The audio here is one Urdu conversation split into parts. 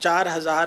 4,000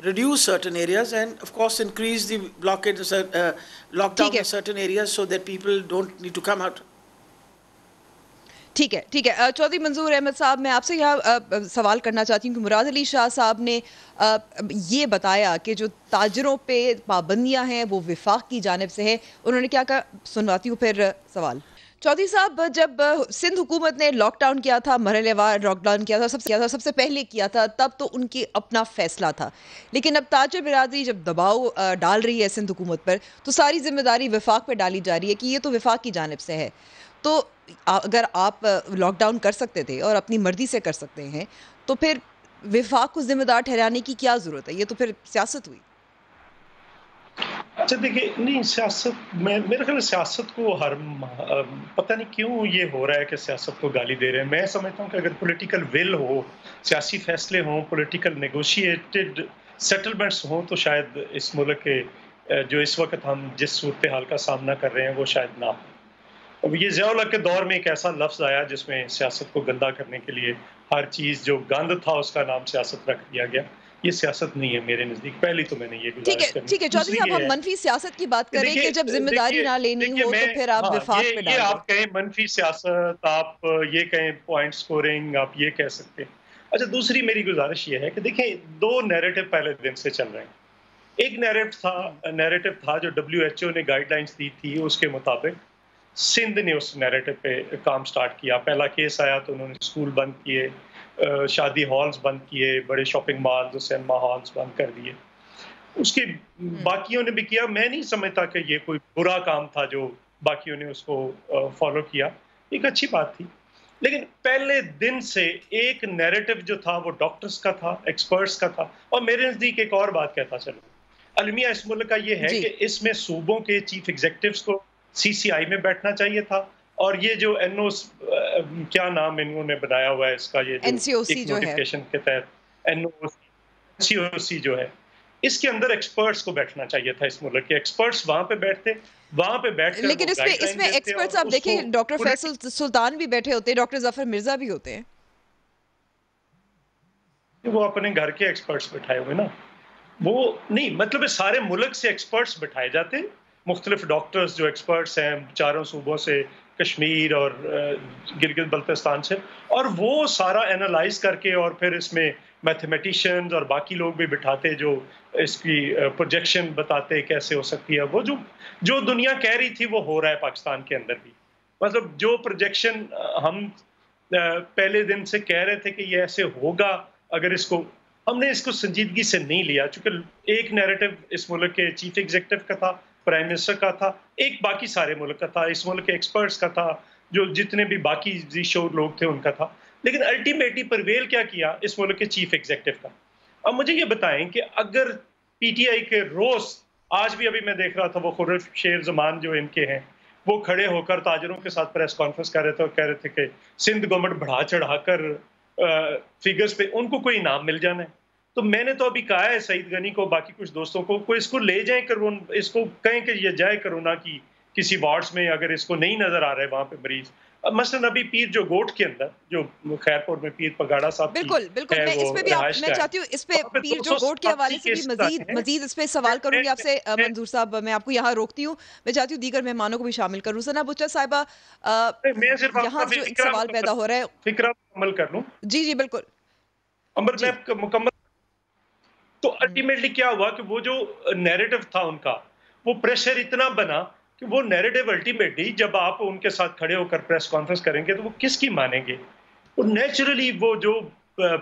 reduce certain areas and of course increase the blockade lockdown in certain areas so that people don't need to come out. ٹھیک ہے ٹھیک ہے چودھری منظور احمد صاحب میں آپ سے یہاں سوال کرنا چاہتی ہوں کہ مراد علی شاہ صاحب نے یہ بتایا کہ جو تاجروں پہ پابندیاں ہیں وہ وفاق کی جانب سے ہے. انہوں نے کیا کہا سنواتی ہوں پھر سوال. چودھری صاحب جب سندھ حکومت نے لاک ڈاؤن کیا تھا مرحلے وار لاک ڈاؤن کیا تھا سب سے پہلے کیا تھا تب تو ان کی اپنا فیصلہ تھا, لیکن اب تاجر برادری جب دباؤ ڈال رہی ہے سندھ حکومت پر تو ساری ذمہ داری وفاق پہ ڈالی جا رہی ہے کہ یہ تو وفاق کی جانب سے ہے. تو اگر آپ لاک ڈاؤن کر سکتے تھے اور اپنی مرضی سے کر سکتے ہیں تو پھر وفاق کو ذمہ دار ٹھہرانے کی کیا ضرورت ہے؟ یہ تو پھر سیاست ہوئی. اچھا دیکھیے, نہیں سیاست میں میرے خیال سیاست کو پتہ نہیں کیوں یہ ہو رہا ہے کہ سیاست کو گالی دے رہے ہیں. میں سمجھتا ہوں کہ اگر پولیٹیکل ول ہو, سیاسی فیصلے ہوں, پولیٹیکل نیگوشیٹڈ سیٹلمنٹس ہوں تو شاید اس ملک کے جو اس وقت ہم جس صورتحال کا سامنا کر رہے ہیں وہ شاید نہ ہو. اب یہ ضیاء الحق کے دور میں ایک ایسا لفظ آیا جس میں سیاست کو گندا کرنے کے لیے ہر چیز جو گند تھا اس کا نام سیاست رکھ دیا گیا. یہ سیاست نہیں ہے میرے نزدیک. پہلی تو میں نے یہ گزارش کرنی. ٹھیک ہے چودھری صاحب ہم منفی سیاست کی بات کریں کہ جب ذمہ داری نہ لینی ہو تو پھر آپ وفاق پہ ڈال دیں. آپ کہیں منفی سیاست, آپ یہ کہیں پوائنٹ سکورنگ, آپ یہ کہہ سکتے ہیں. اچھا دوسری میری گزارش یہ ہے کہ دیکھیں دو نیریٹو پہلے دن سے چل رہے ہیں. ایک نیریٹو تھا جو WHO نے گائیڈ لائنز دی تھی, اس کے مطابق سندھ نے اس نیریٹو پہ کام سٹارٹ کیا. پہلا کیس آیا تو انہوں نے اسکول بند کیے, شادی ہالز بند کیے, بڑے شاپنگ مالز, سینما ہالز بند کر دیے. اس کے باقیوں نے بھی کیا. میں نہیں سمجھتا کہ یہ کوئی برا کام تھا جو باقیوں نے اس کو فالو کیا, ایک اچھی بات تھی. لیکن پہلے دن سے ایک نیریٹو جو تھا وہ ڈاکٹرز کا تھا, ایکسپرٹس کا تھا. اور میرے نزدیک ایک اور بات کہتا چلوں, المیہ اس ملک کا یہ ہے کہ اس میں صوبوں کے چیف ایگزیکٹوز کو CCI میں بیٹھنا چاہیے تھا, اور یہ جو کیا نام انہوں نے بنایا ہوا ہے اس کا, یہ جو ایک نوٹیفیکیشن کے تحت NOC جو ہے, اس کے اندر ایکسپرٹس کو بیٹھنا چاہیے تھا. اس ملک کے ایکسپرٹس وہاں پہ بیٹھتے, وہاں پہ بیٹھ کر لیکن اس میں ایکسپرٹس آپ دیکھیں ڈاکٹر فیصل سلطان بھی بیٹھے ہوتے ہیں, ڈاکٹر ظفر مرزا بھی ہوتے ہیں. وہ اپنے گھر کے ایکسپرٹس بٹھائے ہوئے نا, وہ نہیں مطلب سارے ملک سے ایکسپرٹس بٹھائے جاتے ہیں, مختلف ڈاکٹرز جو ایکسپرٹس ہیں چاروں صوبوں سے, کشمیر اور گلگت بلتستان سے, اور وہ سارا اینالائز کر کے اور پھر اس میں میتھمیٹیشینز اور باقی لوگ بھی بٹھاتے جو اس کی پروجیکشن بتاتے کیسے ہو سکتی ہے. وہ جو دنیا کہہ رہی تھی وہ ہو رہا ہے پاکستان کے اندر بھی. مطلب جو پروجیکشن ہم پہلے دن سے کہہ رہے تھے کہ یہ ایسے ہوگا, اگر اس کو ہم نے اس کو سنجیدگی سے نہیں لیا, چونکہ ایک نیریٹو اس ملک کے چیف ایگزیکٹو کا تھا, پرائم منسٹر کا تھا, ایک باقی سارے ملک کا تھا, اس ملک کے ایکسپرٹس کا تھا, جو جتنے بھی باقی زی شور لوگ تھے ان کا تھا. لیکن الٹیمیٹلی پرویل کیا کیا اس ملک کے چیف ایگزیکٹو کا. اب مجھے یہ بتائیں کہ اگر PTI کے روز, آج بھی ابھی میں دیکھ رہا تھا وہ خورشید شیر زمان جو ان کے ہیں, وہ کھڑے ہو کر تاجروں کے ساتھ پریس کانفرنس کر رہے تھے اور کہہ رہے تھے کہ سندھ گورنمنٹ بڑھا چڑھا کر فیگرز پہ ان کو کوئی انعام مل جانا ہے. تو میں نے تو ابھی کہا ہے سعید غنی کو, باقی کچھ دوستوں کو, کوئی اس کو لے جائیں اس کو کہیں کہ یہ جائے کرونا کی کسی وارڈز میں, اگر اس کو نہیں نظر آ رہا ہے وہاں پہ مریض. مثلا ابھی پیر جو گوٹ کے اندر جو خیرپور میں پیر پگاڑا صاحب بالکل میں اس پہ بھی میں چاہتی ہوں اس پہ پیر جو گوٹ کے حوالے سے بھی مزید اس پہ سوال کروں گی آپ سے. منظور صاحب میں آپ کو یہاں روکتی ہوں, میں چاہتی ہوں دیگر مہمانوں کو بھی شامل کروں. ثنا بچہ صاحبہ یہاں جو ایک سوال پیدا ہو رہا ہے, فکرہ مکمل کر لوں. جی بالکل میں مکمل. تو الٹیمیٹلی کیا ہوا کہ وہ جو نیریٹو تھا ان کا, وہ پریشر اتنا بنا کہ وہ نیریٹو الٹیمیٹلی جب آپ ان کے ساتھ کھڑے ہو کر پریس کانفرنس کریں گے تو وہ کس کی مانیں گے. وہ نیچرلی وہ جو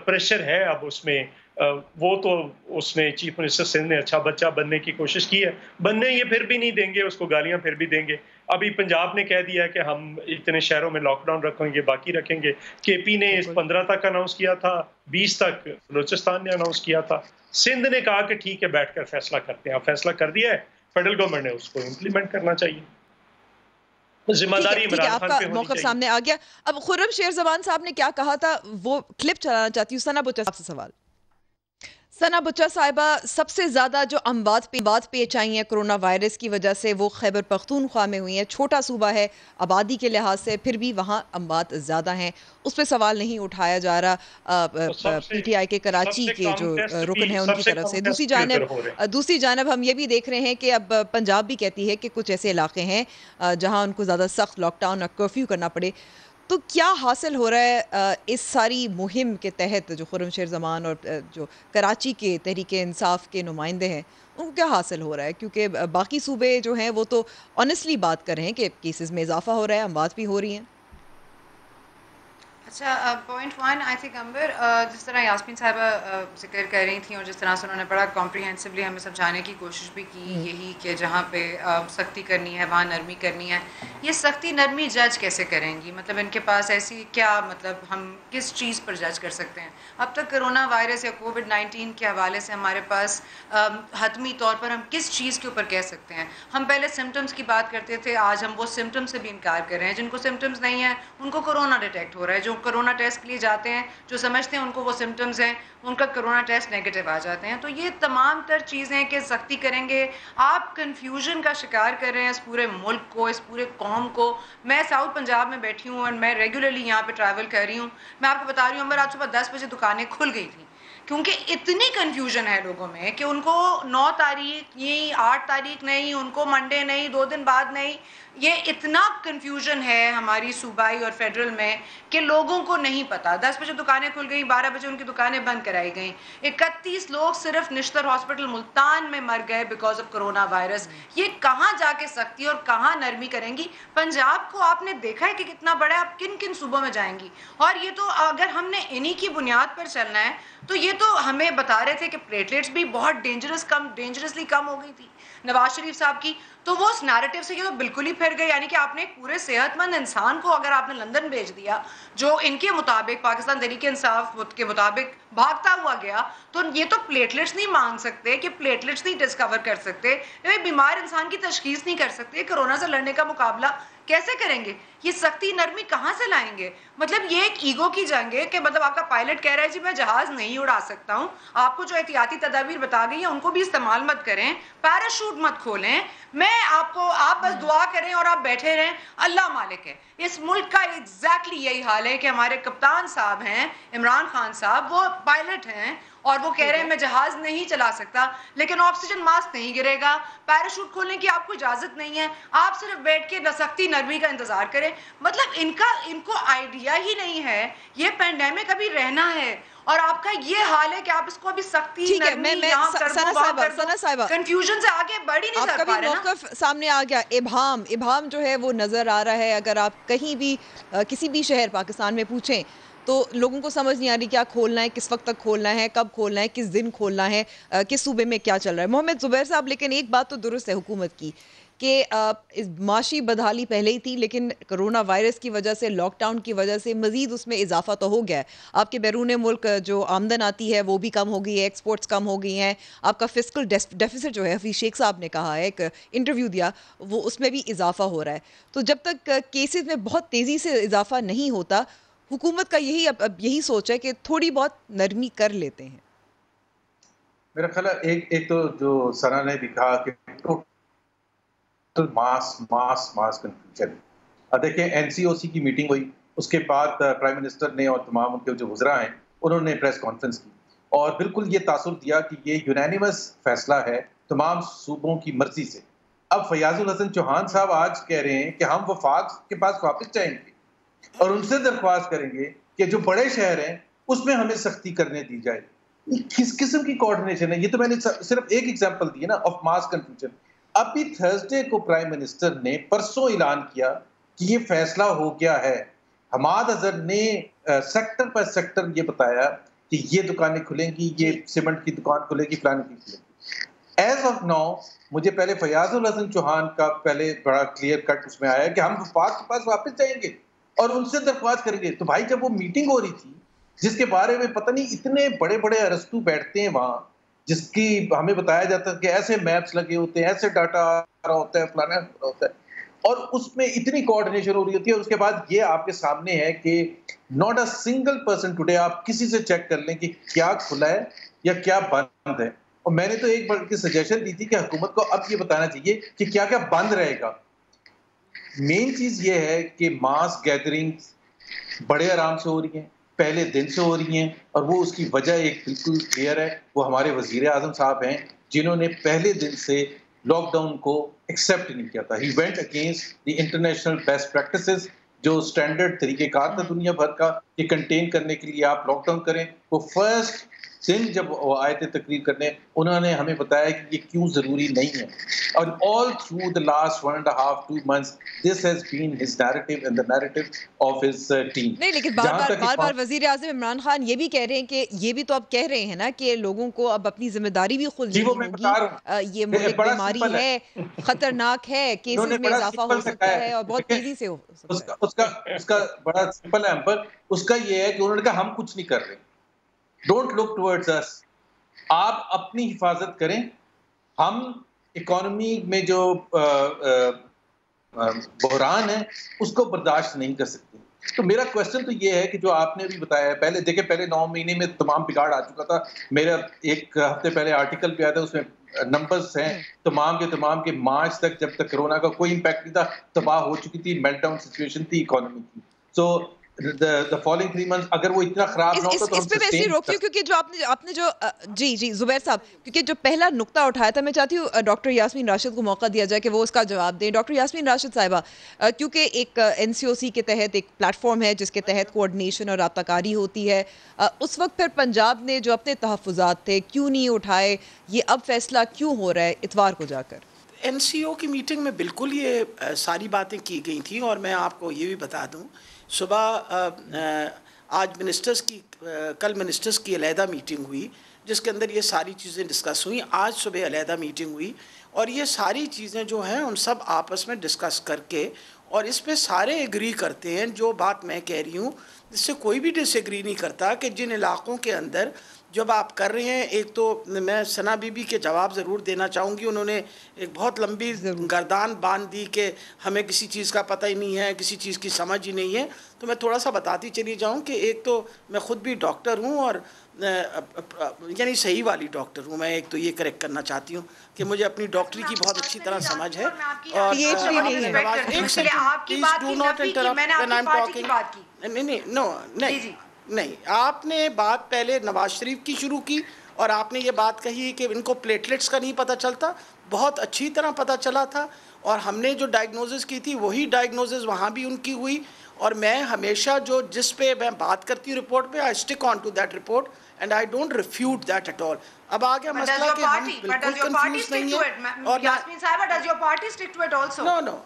پریشر ہے اب اس میں, وہ تو اس نے چیف منسٹر سندھ نے اچھا بچہ بننے کی کوشش کی ہے, بننے یہ پھر بھی نہیں دیں گے, اس کو گالیاں پھر بھی دیں گے. ابھی پنجاب نے کہہ دیا ہے کہ ہم اتنے شہروں میں لاک ڈاؤن رکھیں گے, باقی رکھیں گے. KP نے 15 تک اناؤنس کیا تھا, 20 تک بلوچستان نے اناؤنس کیا تھا. سندھ نے کہا کہ ٹھیک ہے بیٹھ کر فیصلہ کرتے ہیں. اب فیصلہ کر دیا ہے, فیڈرل گورنمنٹ نے اس کو امپلیمنٹ کرنا چاہیے. ذمہ داری عمران خان پہ ہونی موقف سامنے آ گیا. اب خرم شیر زبان صاحب نے کیا کہا تھا وہ کلپ چلانا چاہتی ہوں. ثنا بچہ صاحب سے سوال. ثنا بچہ صاحبہ, سب سے زیادہ جو اموات پیش آئی ہیں کرونا وائرس کی وجہ سے وہ خیبر پختونخوا میں ہوئی ہیں. چھوٹا صوبہ ہے آبادی کے لحاظ سے, پھر بھی وہاں اموات زیادہ ہیں. اس پہ سوال نہیں اٹھایا جا رہا PTI کے کراچی کے جو رکن ہیں ان کی طرف سے. دوسری جانب ہم یہ بھی دیکھ رہے ہیں کہ اب پنجاب بھی کہتی ہے کہ کچھ ایسے علاقے ہیں جہاں ان کو زیادہ سخت لاک ڈاؤن اور کرفیو کرنا پڑے. تو کیا حاصل ہو رہا ہے اس ساری مہم کے تحت جو خرم شیر زمان اور جو کراچی کے تحریک انصاف کے نمائندے ہیں ان کو کیا حاصل ہو رہا ہے؟ کیونکہ باقی صوبے جو ہیں وہ تو آنیسٹلی بات کر رہے ہیں کہ کیسز میں اضافہ ہو رہا ہے، اموات بھی ہو رہی ہیں. اچھا، پوائنٹ ون آئی تھنک امبر، جس طرح یاسمین صاحبہ ذکر کر رہی تھیں اور جس طرح سے انہوں نے بڑا کمپریہنسولی ہمیں سمجھانے کی کوشش بھی کی، یہی کہ جہاں پہ سختی کرنی ہے وہاں نرمی کرنی ہے. یہ سختی نرمی جج کیسے کریں گی؟ مطلب ان کے پاس ایسی کیا، مطلب ہم کس چیز پر جج کر سکتے ہیں؟ اب تک کرونا وائرس یا کووڈ-19 کے حوالے سے ہمارے پاس حتمی طور پر ہم کس چیز کے اوپر کہہ سکتے ہیں؟ ہم پہلے سمٹمز کی بات کرتے تھے، آج ہم وہ سمٹمز سے بھی انکار کر رہے ہیں. جن کو سمٹمز نہیں ہیں ان کو کرونا ڈیٹیکٹ ہو رہا ہے، جو کرونا ٹیسٹ کے لیے جاتے ہیں جو سمجھتے ہیں ان کو وہ سمٹمز ہیں، ان کا کرونا ٹیسٹ نیگیٹو آ جاتے ہیں. تو یہ تمام تر چیزیں کہ سختی کریں گے، آپ کنفیوژن کا شکار کر رہے ہیں اس پورے ملک کو، اس پورے قوم کو. میں ساؤتھ پنجاب میں بیٹھی ہوں اور میں ریگولرلی یہاں پہ ٹریول کر رہی ہوں. میں آپ کو بتا رہی ہوں امبر، آج صبح 10 بجے دکانیں کھل گئی تھیں کیونکہ اتنی کنفیوژن ہے لوگوں میں کہ ان کو 9 تاریخ نہیں، 8 تاریخ نہیں، ان کو منڈے نہیں، 2 دن بعد نہیں. یہ اتنا کنفیوژن ہے ہماری صوبائی اور فیڈرل میں کہ لوگوں کو نہیں پتا. 10 بجے دکانیں کھل گئیں، 12 بجے ان کی دکانیں بند کرائی گئیں. 31 لوگ صرف نشتر ہاسپٹل ملتان میں مر گئے بیکاز آف کرونا وائرس. یہ کہاں جا کے سختی اور کہاں نرمی کریں گی؟ پنجاب کو آپ نے دیکھا ہے کہ کتنا بڑا ہے، آپ کن کن صوبوں میں جائیں گی؟ اور یہ تو اگر ہم نے انہی کی بنیاد پر چلنا ہے تو یہ تو ہمیں بتا رہے تھے کہ پلیٹلیٹس بھی بہت ڈینجرسلی کم ہو گئی تھی نواز شریف صاحب کی. تو وہ اس نیریٹو سے یہ تو بالکل ہی پھر گئے. یعنی کہ آپ نے ایک پورے صحت مند انسان کو اگر آپ نے لندن بھیج دیا جو ان کے مطابق پاکستان تحریک انصاف کے مطابق بھاگتا ہوا گیا، تو یہ تو پلیٹلیٹس نہیں مانگ سکتے کہ پلیٹلیٹس نہیں ڈسکور کر سکتے، بیمار انسان کی تشخیص نہیں کر سکتے، کرونا سے لڑنے کا مقابلہ کیسے کریں گے؟ یہ سختی نرمی کہاں سے لائیں گے؟ مطلب یہ ایک ایگو کی جنگ ہے کہ مطلب آپ کا پائلٹ کہہ رہا ہے جی میں جہاز نہیں اڑا سکتا ہوں. آپ کو جو احتیاطی تدابیر بتا گئی ہیں ان کو بھی استعمال مت کریں، پیراشوٹ مت کھولیں. آپ بس دعا کریں اور آپ بیٹھے رہیں، اللہ مالک ہے. اس ملک کا ایگزیکٹلی یہی حال ہے کہ ہمارے کپتان صاحب ہیں عمران خان صاحب، وہ پائلٹ ہیں اور وہ کہہ رہے ہیں میں جہاز نہیں چلا سکتا، لیکن آکسیجن ماسک نہیں گرے گا، پیراشوٹ کھولنے کی آپ کو اجازت نہیں ہے، آپ صرف بیٹھ کے سختی نرمی کا انتظار کریں. مطلب ان کو آئیڈیا ہی نہیں ہے یہ پینڈیمک ابھی رہنا ہے، اور آپ کا یہ حال ہے کہ آپ اس کو ابھی سختی نرمی یہاں کر دو وہاں کر دو، کنفیوژن سے آگے بڑھ ہی نہیں سکتا. آپ کا بھی موقف سامنے آ گیا. ابہام جو ہے وہ نظر آ رہا ہے. اگر آپ کہیں بھی کسی بھی شہر پاکستان میں پوچھیں تو لوگوں کو سمجھ نہیں آ رہی کیا کھولنا ہے، کس وقت تک کھولنا ہے، کب کھولنا ہے، کس دن کھولنا ہے، کس صوبے میں کیا چل رہا ہے. محمد زبیر صاحب، لیکن ایک بات تو درست ہے حکومت کی کہ معاشی بدحالی پہلے ہی تھی، لیکن کرونا وائرس کی وجہ سے، لاک ڈاؤن کی وجہ سے مزید اس میں اضافہ تو ہو گیا ہے. آپ کے بیرون ملک جو آمدن آتی ہے وہ بھی کم ہو گئی ہے، ایکسپورٹس کم ہو گئی ہیں. آپ کا فسکل ڈیفیسٹ جو ہے، حفیظ شیخ صاحب نے کہا ہے، ایک انٹرویو دیا، وہ اس میں بھی اضافہ ہو رہا ہے. تو جب تک کیسز میں بہت تیزی سے اضافہ نہیں ہوتا، حکومت کا یہی سوچ ہے کہ تھوڑی بہت نرمی کر لیتے ہیں. میرا خیال ہے ایک تو جو سنا نے بھی کہا کہ ماس کنفیوژن. دیکھیں این سی او سی کی میٹنگ ہوئی، اس کے بعد پرائم منسٹر نے اور تمام ان کے جو وزراء ہیں انہوں نے پریس کانفرنس کی اور بالکل یہ تاثر دیا کہ یہ یونینیمس فیصلہ ہے تمام صوبوں کی مرضی سے. اب فیاض الحسن چوہان صاحب آج کہہ رہے ہیں کہ ہم وفاق کے پاس واپس جائیں گے اور ان سے درخواست کریں گے کہ جو بڑے شہر ہیں اس میں ہمیں سختی کرنے دی جائے. کس قسم کی کوآرڈینیشن ہے یہ؟ تو میں نے صرف ایک ایگزامپل دی ہے نا آف ماس کنفیوژن. ابھی تھرسڈے کو پرائم منسٹر نے پرسوں اعلان کیا کہ یہ فیصلہ ہو گیا ہے. حماد اظہر نے سیکٹر پر سیکٹر یہ بتایا کہ یہ دکانیں کھلیں گی، یہ سیمنٹ کی دکان کھلے گی، فلان کی کھلے گی. ایز آف ناؤ مجھے پہلے فیاض الحسن چوہان کا پہلے بڑا کلیئر کٹ اس میں آیا کہ ہم وفاق کے پاس واپس جائیں گے اور ان سے درخواست کریں گے. تو بھائی جب وہ میٹنگ ہو رہی تھی جس کے بارے میں پتہ نہیں اتنے بڑے بڑے ارسطو بیٹھتے ہیں وہاں، جس کی ہمیں بتایا جاتا ہے کہ ایسے میپس لگے ہوتے ہیں، ایسے ڈاٹا آ رہا ہوتا ہے، فلانا ہوتا ہے، اور اس میں اتنی کوآرڈینیشن ہو رہی ہوتی ہے. اور اس کے بعد یہ آپ کے سامنے ہے کہ not a single person today, آپ کسی سے چیک کر لیں کہ کیا کھلا ہے یا کیا بند ہے. اور میں نے تو ایک بار کی سجیشن دی تھی کہ حکومت کو اب یہ بتانا چاہیے کہ کیا کیا بند رہے گا. مین چیز یہ ہے کہ ماس گیدرنگ بڑے آرام سے ہو رہی ہیں، پہلے دن سے ہو رہی ہیں، اور وہ اس کی وجہ ایک بالکل کلیئر ہے. وہ ہمارے وزیر اعظم صاحب ہیں جنہوں نے پہلے دن سے لاک ڈاؤن کو ایکسیپٹ نہیں کیا تھا. He went against the international best practices جو اسٹینڈرڈ طریقہ کار تھا دنیا بھر کا کہ کنٹین کرنے کے لیے آپ لاک ڈاؤن کریں، وہ فرسٹ دن جب وہ آئے تھے تقریر کرنے انہوں نے ہمیں بتایا کہ یہ کیوں ضروری نہیں ہے. اور all through the last 1.5-2 months this has been his narrative and the narrative of his team. نہیں لیکن بار بار وزیر اعظم عمران خان یہ بھی کہہ رہے ہیں کہ یہ بھی تو اب کہہ رہے ہیں نا کہ لوگوں کو اب اپنی ذمہ داری بھی خود لینی ہوگی. یہ ملک بیماری ہے، خطرناک ہے، کیسز میں اضافہ ہو سکتا ہے اور بہت تیزی سے ہو سکتا ہے. اس کا بڑا سمپل ہے امبر، اس کا یہ ہے کہ انہوں نے کہا ہم کچھ نہیں کر رہے، ڈونٹ لک ٹورڈز اس، آپ اپنی حفاظت کریں، ہم اکانومی میں جو بحران ہے اس کو برداشت نہیں کر سکتے. تو میرا کوشچن تو یہ ہے کہ جو آپ نے بھی بتایا ہے، پہلے دیکھیں پہلے 9 مہینے میں تمام بگاڑ آ چکا تھا. میرا ایک ہفتے پہلے آرٹیکل بھی آیا تھا، اس میں نمبرز ہیں تمام کے مارچ تک جب تک کرونا کا کوئی امپیکٹ نہیں تھا تباہ ہو چکی تھی، میلٹ ڈاؤن سچویشن تھی اکانومی کی. سو the following 3 months اگر وہ اتنا خراب نہ ہوتا تو اس پہ میں اس لیے روکتی ہوں کیونکہ جو آپ نے جو جی زبیر صاحب، کیونکہ جو پہلا نقطہ اٹھایا تھا میں چاہتی ہوں ڈاکٹر یاسمین راشد کو موقع دیا جائے کہ وہ اس کا جواب دیں. ڈاکٹر یاسمین راشد صاحبہ، کیونکہ ایک NCOC کے تحت ایک پلیٹ فارم ہے جس کے تحت کوآرڈینیشن اور رابطہ کاری ہوتی ہے، اس وقت پھر پنجاب نے جو اپنے تحفظات تھے کیوں نہیں اٹھائے؟ یہ اب فیصلہ کیوں ہو رہا ہے اتوار کو جا کر؟ NCO کی میٹنگ میں بالکل یہ ساری باتیں کی گئی تھیں، اور میں آپ کو یہ بھی بتا دوں صبح آج کل منسٹرز کی علیحدہ میٹنگ ہوئی جس کے اندر یہ ساری چیزیں ڈسکس ہوئیں. آج صبح علیحدہ میٹنگ ہوئی اور یہ ساری چیزیں جو ہیں ان سب آپس میں ڈسکس کر کے، اور اس پہ سارے ایگری کرتے ہیں. جو بات میں کہہ رہی ہوں جس سے کوئی بھی ڈس ایگری نہیں کرتا کہ جن علاقوں کے اندر جب آپ کر رہے ہیں، ایک تو میں ثنا بی بی کے جواب ضرور دینا چاہوں گی. انہوں نے ایک بہت لمبی گردان باندھ دی کہ ہمیں کسی چیز کا پتہ ہی نہیں ہے، کسی چیز کی سمجھ ہی نہیں ہے. تو میں تھوڑا سا بتاتی چلی جاؤں کہ ایک تو میں خود بھی ڈاکٹر ہوں، اور یعنی صحیح والی ڈاکٹر ہوں. میں ایک تو یہ کریکٹ کرنا چاہتی ہوں کہ مجھے اپنی ڈاکٹری کی بہت اچھی طرح سمجھ ہے. اور نہیں، آپ نے بات پہلے نواز شریف کی شروع کی اور آپ نے یہ بات کہی کہ ان کو پلیٹلیٹس کا نہیں پتہ چلتا. بہت اچھی طرح پتہ چلا تھا، اور ہم نے جو ڈائگنوزس کی تھی وہی ڈائگنوزس وہاں بھی ان کی ہوئی. اور میں ہمیشہ جس پہ میں بات کرتی ہوں رپورٹ پہ، I stick on to that report and I don't refute that at all. اب آ گیا مسئلہ کہ ہم بالکل کنفیوز نہیں ہیں. اور یاسمین صاحبہ، does your party stick to it also? No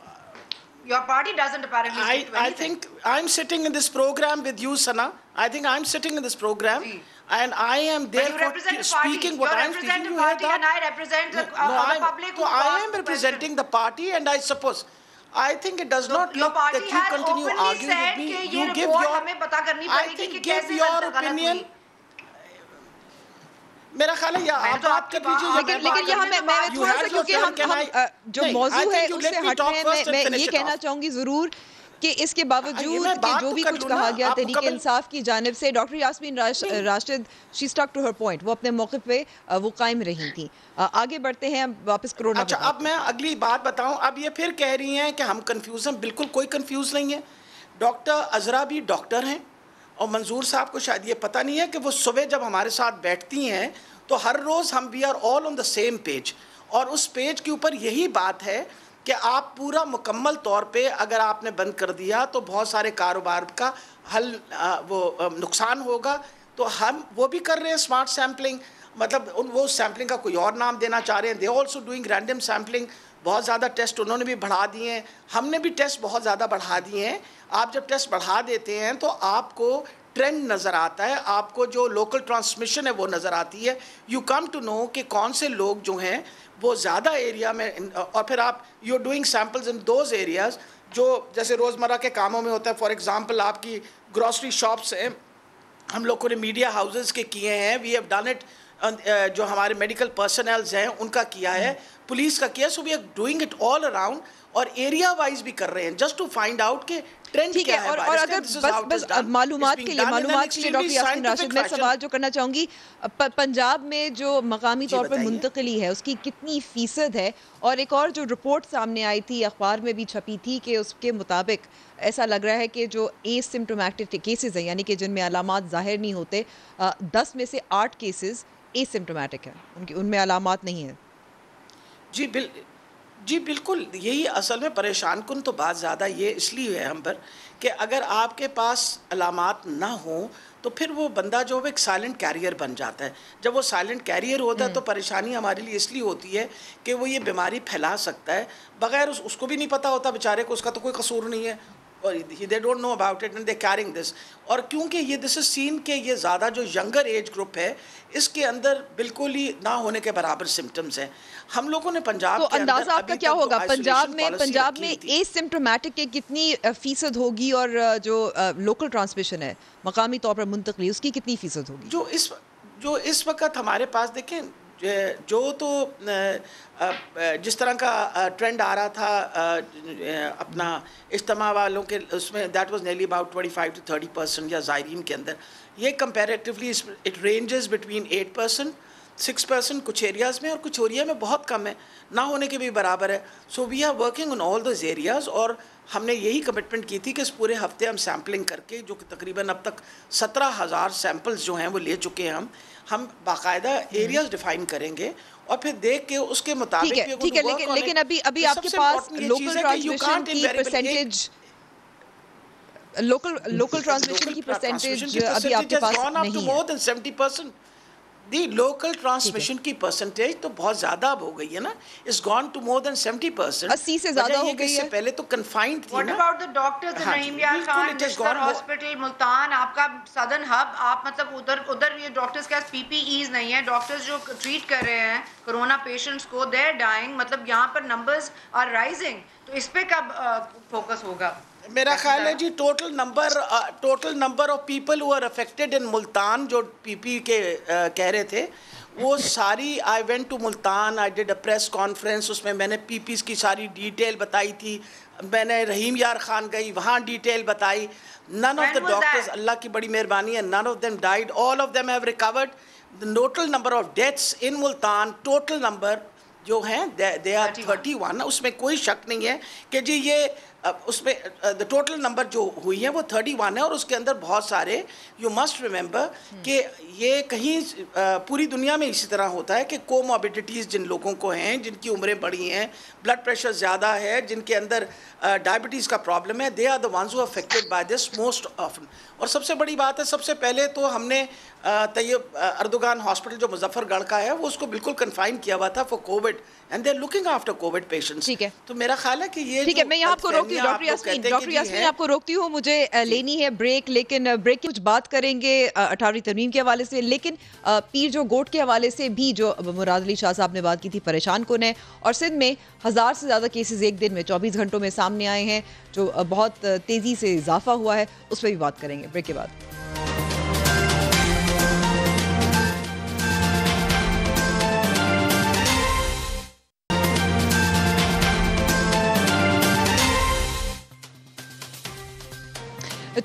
Your party doesn't apparently stick to anything. I think I'm sitting in this program with you, Sana. I think I'm sitting in this program, and I am there for speaking what I'm speaking. You represent the party, and I represent the public. So I am representing the party, and I suppose. I think it does not look that you continue arguing with me. You give your. I think give your opinion. میرا خیال ہے آپ بات کر لیجیے. لیکن یہاں میں تھوڑا سا کیونکہ ہم جو موضوع ہے اس سے ہٹنے ہیں، میں یہ کہنا چاہوں گی ضرور کہ اس کے باوجود کہ جو بھی کچھ کہا گیا تحریک انصاف کی جانب سے، doctor Yasmeen Rashid she stick to her point, وہ اپنے موقف پہ وہ قائم رہی تھیں. آگے بڑھتے ہیں واپس کرونا. اچھا، اب میں اگلی بات بتاؤں. اب یہ پھر کہہ رہی ہیں کہ ہم کنفیوز ہیں. بالکل کوئی کنفیوز نہیں ہے. ڈاکٹر عذرا بھی ڈاکٹر ہیں، اور منظور صاحب کو شاید یہ پتہ نہیں ہے کہ وہ صبح جب ہمارے ساتھ بیٹھتی ہیں تو ہر روز ہم we are all on the same page, اور اس پیج کے اوپر یہی بات ہے کہ آپ پورا مکمل طور پہ اگر آپ نے بند کر دیا تو بہت سارے کاروبار کا حل وہ نقصان ہوگا. تو ہم وہ بھی کر رہے ہیں اسمارٹ سیمپلنگ، مطلب وہ سیمپلنگ کا کوئی اور نام دینا چاہ رہے ہیں. They also doing random sampling. بہت زیادہ ٹیسٹ انہوں نے بھی بڑھا دیے ہیں، ہم نے بھی ٹیسٹ بہت زیادہ بڑھا دیے ہیں. آپ جب ٹیسٹ بڑھا دیتے ہیں تو آپ کو ٹرینڈ نظر آتا ہے، آپ کو جو لوکل ٹرانسمیشن ہے وہ نظر آتی ہے. یو کم ٹو نو کہ کون سے لوگ جو ہیں وہ زیادہ ایریا میں، اور پھر آپ you doing samples in those areas جو جیسے روزمرہ کے کاموں میں ہوتا ہے. فار ایگزامپل آپ کی گروسری شاپس ہیں، ہم لوگوں نے میڈیا ہاؤسز کے کیے ہیں. We have done it. جو ہمارے میڈیکل پرسنلز ہیں ان کا کیا ہے، پولیس کا کیا. So we are doing it all around, اور ایریا وائز بھی کر رہے ہیں جسٹ ٹو فائنڈ آؤٹ کہ ٹرینڈ کیا ہے. اور اگر بس معلومات کے لیے ڈاکٹر یاسمین راشد، میں سوال جو کرنا چاہوں گی، پنجاب میں جو مقامی طور پر منتقلی ہے اس کی کتنی فیصد ہے؟ اور ایک اور جو رپورٹ سامنے آئی تھی، اخبار میں بھی چھپی تھی، کہ اس کے مطابق ایسا لگ رہا ہے کہ جو اے سمپٹومیٹک کیسز ہیں، یعنی کہ جن میں علامات ظاہر نہیں ہوتے، 10 میں سے 8 کیسز اے سمپٹومیٹک ہیں، ان میں علامات نہیں ہیں. جی جی بالکل، یہی اصل میں پریشان کن تو بات زیادہ یہ اس لیے ہے ہم پر کہ اگر آپ کے پاس علامات نہ ہوں تو پھر وہ بندہ جو ہے ایک سائلنٹ کیریئر بن جاتا ہے. جب وہ سائلنٹ کیریئر ہوتا ہے تو پریشانی ہمارے لیے اس لیے ہوتی ہے کہ وہ یہ بیماری پھیلا سکتا ہے بغیر اس کو بھی نہیں پتہ ہوتا بیچارے کو، اس کا تو کوئی قصور نہیں ہے، اور they don't know about it and they're carrying this. اور کیونکہ یہ this is seen کہ یہ زیادہ جو ینگر ایج گروپ ہے اس کے اندر بالکل ہی نہ ہونے کے برابر سمٹمز ہیں. ہم لوگوں نے پنجاب تو اندازہ آپ کا کیا ہوگا پنجاب میں اے سمپٹومیٹک کے کتنی فیصد ہوگی اور جو لوکل ٹرانسمیشن ہے مقامی طور پر منتقلی اس کی کتنی فیصد ہوگی؟ جو اس وقت ہمارے پاس دیکھیں جو تو جس طرح کا ٹرینڈ آ رہا تھا اپنا اجتماع والوں کے اس میں that was nearly about 25 to 30% یا زائرین کے اندر، یہ کمپیریٹیولی اٹ رینجز بٹوین 8%, 6% کچھ ایریاز میں اور کچھ ایریا میں بہت کم ہے، نہ ہونے کے بھی برابر ہے. So we are working on all those areas, اور ہم نے یہی کمٹمنٹ کی تھی کہ اس پورے ہفتے ہم سیمپلنگ کر کے جو کہ تقریباً اب تک 17,000 سیمپلز جو ہیں وہ لے چکے ہیں ہم باقاعدہ ایریاز ڈیفائن کریں گے اور پھر دیکھ کے اس کے مطابق ٹھیک ہے لیکن ابھی آپ کے پاس لوکل ٹرانسمیشن کی پرسنٹیج لوکل ٹرانسمیشن کی پرسنٹیج ابھی آپ کے پاس نہیں ہے. دی لوکل ٹرانسمیشن کی پرسنٹیج تو بہت زیادہ اب ہو گئی ہے نا، اس گون ٹو مور دین 70%. 80 سے زیادہ ہو گئی ہے. پہلے تو کنفائنڈ تھی نا. What about the doctors in رحیم یار خان نشتر ہاسپٹل ملتان، آپ کا سدن ہب، آپ مطلب ادھر یہ ڈاکٹرز کے پاس PPEs نہیں ہیں، ڈاکٹرز جو ٹریٹ کر رہے ہیں کرونا پیشنٹس کو they are dying، مطلب یہاں پر نمبرز are rising، تو اس پہ کب فوکس ہوگا؟ میرا خیال ہے جی total number of people who are affected in Multan جو PP کے کہہ رہے تھے وہ ساری I went to Multan, I did a press conference, اس میں نے PPs کی ساری ڈیٹیل بتائی تھی، میں نے رحیم یار خان گئی وہاں ڈیٹیل بتائی. نن آف دا ڈاکٹرز، اللہ کی بڑی مہربانی ہے، none of them died, all of them have recovered. The total number of deaths in Multan total number جو ہیں دے آر 31. اس میں کوئی شک نہیں ہے کہ جی یہ اس میں دا ٹوٹل نمبر جو ہوئی ہیں وہ 31 ہے، اور اس کے اندر بہت سارے یو مسٹ ریممبر کہ یہ کہیں پوری دنیا میں اسی طرح ہوتا ہے کہ کوموربیڈیٹیز جن لوگوں کو ہیں، جن کی عمریں بڑی ہیں، بلڈ پریشر زیادہ ہے، جن کے اندر ڈائبٹیز کا پرابلم ہے، they are the ones who affected by this most often. اور سب سے بڑی بات ہے، سب سے پہلے تو ہم نے طیب اردوگان ہاسپٹل جو مظفر گڑھ کا ہے وہ اس کو بالکل کنفائن کیا ہوا تھا for COVID and they are looking after COVID patients. ٹھیک ہے، تو میرا خیال ہے کہ یہ ٹھیک ہے، میں یہاں آپ کو روکتی ہوں ڈاکٹر یاسمین آپ کو روکتی ہوں، مجھے لینی ہے بریک، لیکن بریک کی کچھ بات کریں گے 18ویں ترمیم کے حوالے سے، لیکن پیر جو گوٹ کے حوالے سے بھی جو مراد علی شاہ صاحب نے بات کی تھی پریشان کن ہے، اور سندھ میں 1000 سے زیادہ کیسز ایک دن میں 24 گھنٹوں میں سامنے آئے ہیں جو بہت تیزی سے اضافہ ہوا ہے، اس پہ بھی بات کریں گے بریک کے بعد.